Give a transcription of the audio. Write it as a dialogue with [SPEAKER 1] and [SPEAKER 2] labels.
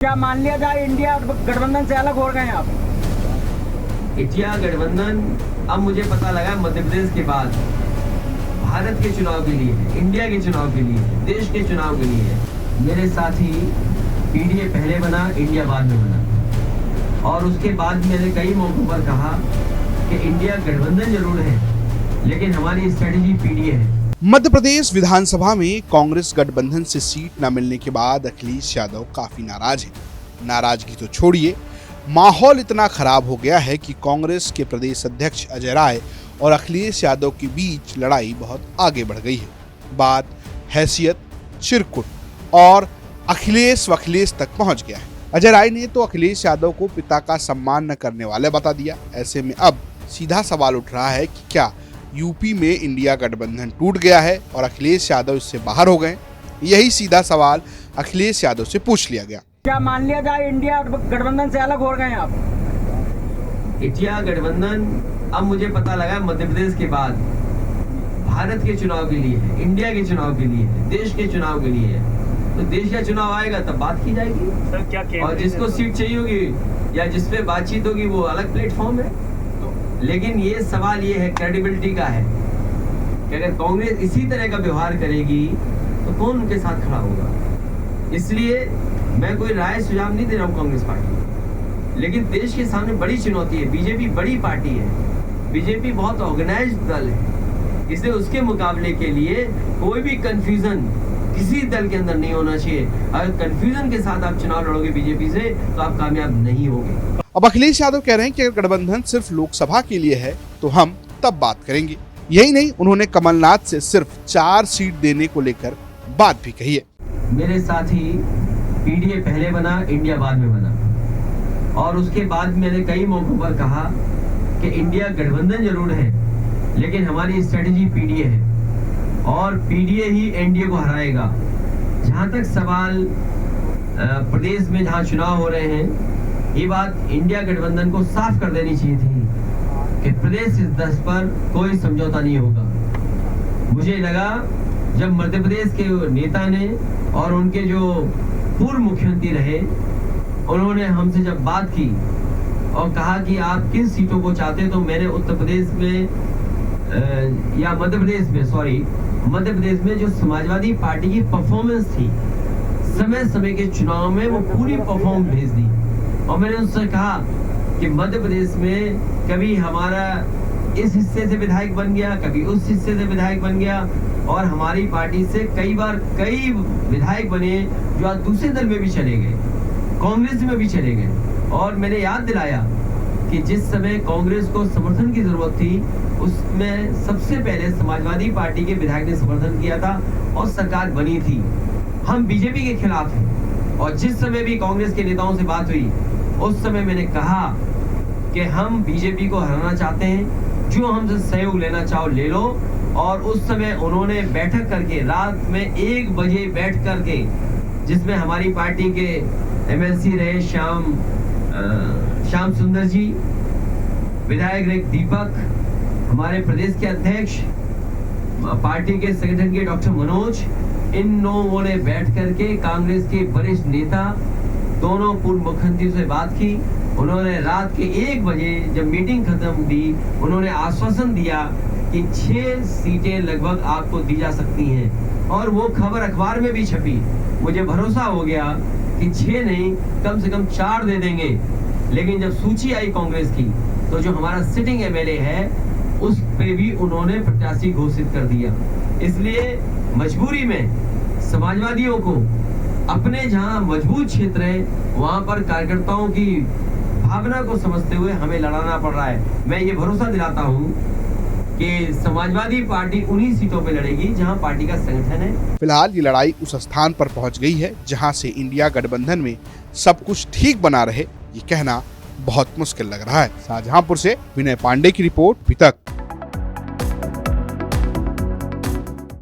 [SPEAKER 1] क्या मान लिया जाए इंडिया गठबंधन से अलग हो गए हैं आप?
[SPEAKER 2] इंडिया गठबंधन अब मुझे पता लगा मध्य प्रदेश के बाद भारत के चुनाव के लिए है, इंडिया के चुनाव के लिए है, देश के चुनाव के लिए है। मेरे साथी पीडीए पहले बना, इंडिया बाद में बना। और उसके बाद मैंने कई मौकों पर कहा कि इंडिया गठबंधन जरूर है, लेकिन हमारी स्ट्रेटेजी पीडीए है।
[SPEAKER 3] मध्य प्रदेश विधानसभा में कांग्रेस गठबंधन से सीट न मिलने के बाद अखिलेश यादव काफी नाराज हैं। नाराजगी तो छोड़िए, माहौल इतना खराब हो गया है कि कांग्रेस के प्रदेश अध्यक्ष अजय राय और अखिलेश यादव के बीच लड़ाई बहुत आगे बढ़ गई है। बात हैसियत, चिरकुट और अखिलेश वखिलेश तक पहुंच गया है। अजय राय ने तो अखिलेश यादव को पिता का सम्मान न करने वाले बता दिया। ऐसे में अब सीधा सवाल उठ रहा है कि क्या यूपी में इंडिया गठबंधन टूट गया है और अखिलेश यादव इससे बाहर हो गए? यही सीधा सवाल अखिलेश यादव से पूछ लिया गया।
[SPEAKER 1] क्या मान लिया जाए इंडिया गठबंधन से अलग हो गए हैं आप?
[SPEAKER 2] इंडिया गठबंधन अब मुझे पता लगा मध्य प्रदेश के बाद भारत के चुनाव के लिए है, इंडिया के चुनाव के लिए है, देश के चुनाव के लिए है। तो देश का चुनाव आएगा तब बात की जाएगी।
[SPEAKER 1] सर, क्या
[SPEAKER 2] और जिसको सीट चाहिए होगी या जिस पे बातचीत होगी वो अलग प्लेटफॉर्म है। लेकिन ये सवाल ये है, क्रेडिबिलिटी का है कि अगर कांग्रेस इसी तरह का व्यवहार करेगी तो कौन उनके साथ खड़ा होगा। इसलिए मैं कोई राय सुझाव नहीं दे रहा हूँ कांग्रेस पार्टी, लेकिन देश के सामने बड़ी चुनौती है। बीजेपी बड़ी पार्टी है, बीजेपी बहुत ऑर्गेनाइज्ड दल है, इसलिए उसके मुकाबले के लिए कोई भी कंफ्यूजन किसी दल के अंदर नहीं होना चाहिए। अगर कंफ्यूजन के साथ आप चुनाव लड़ोगे बीजेपी से तो आप कामयाब नहीं होगे।
[SPEAKER 3] अब अखिलेश यादव कह रहे हैं कि अगर गठबंधन सिर्फ लोकसभा के लिए है तो हम तब बात करेंगे। यही नहीं, उन्होंने कमलनाथ से सिर्फ 4 सीट देने को लेकर बात भी कही है।
[SPEAKER 2] मेरे साथी पीडीए पहले बना, इंडिया बाद में बना। और उसके बाद मैंने कई मौकों पर कहा कि इंडिया गठबंधन जरूर है, लेकिन हमारी स्ट्रेटेजी पीडीए है और पीडीए ही एनडीए को हराएगा। जहां तक सवाल प्रदेश में जहां चुनाव हो रहे हैं, ये बात इंडिया गठबंधन को साफ कर देनी चाहिए थी कि प्रदेश इस दस पर कोई समझौता नहीं होगा। मुझे लगा जब मध्य प्रदेश के नेता ने और उनके जो पूर्व मुख्यमंत्री रहे, उन्होंने हमसे जब बात की और कहा कि आप किन सीटों को चाहते, तो मैंने उत्तर प्रदेश में या मध्य प्रदेश में जो समाजवादी पार्टी की परफॉर्मेंस थी, समय समय के चुनाव में वो पूरी परफॉर्म भेज दी। और मैंने उनसे कहा कि मध्य प्रदेश में कभी हमारा इस हिस्से से विधायक बन गया, कभी उस हिस्से से विधायक बन गया, और हमारी पार्टी से कई बार कई विधायक बने जो आज दूसरे दल में भी चले गए, कांग्रेस में भी चले गए। और मैंने याद दिलाया कि जिस समय कांग्रेस को समर्थन की जरूरत थी, उसमें सबसे पहले समाजवादी पार्टी के विधायक ने समर्थन किया था और सरकार बनी थी। हम बीजेपी के खिलाफ हैं। और जिस समय भी कांग्रेस के नेताओं से बात हुई, उस समय मैंने कहा कि हम बीजेपी को हराना चाहते हैं, जो हमसे सहयोग लेना चाहो ले लो। और उस समय उन्होंने बैठक करके रात में 1 बजे बैठ करके, जिसमें हमारी पार्टी के एमएलसी रहे श्याम सुंदर जी, विधायक रहे दीपक, हमारे प्रदेश के अध्यक्ष, पार्टी के संगठन के डॉक्टर मनोज, इन लोगों ने बैठ करके कांग्रेस के वरिष्ठ नेता दोनों पूर्व मुख्यमंत्री से बात की। उन्होंने रात के 1 बजे जब मीटिंग खत्म हुई, उन्होंने आश्वासन दिया कि 6 सीटें लगभग आपको दी जा सकती हैं। और वो खबर अखबार में भी छपी। मुझे भरोसा हो गया कि 6 नहीं, कम से कम 4 दे देंगे। लेकिन जब सूची आई कांग्रेस की, तो जो हमारा सिटिंग एमएलए है उस पे भी उन्होंने प्रत्याशी घोषित कर दिया। इसलिए मजबूरी में समाजवादियों को अपने जहां मजबूत क्षेत्र है, वहां पर कार्यकर्ताओं की भावना को समझते हुए हमें लड़ाना पड़ रहा है। मैं ये भरोसा दिलाता हूं कि समाजवादी पार्टी उन्हीं सीटों पे लड़ेगी जहां पार्टी का संगठन है।
[SPEAKER 3] फिलहाल ये लड़ाई उस स्थान पर पहुंच गई है जहां से इंडिया गठबंधन में सब कुछ ठीक बना रहे, ये कहना बहुत मुश्किल लग रहा है। शाहजहांपुर से विनय पांडे की रिपोर्ट, अभी तक।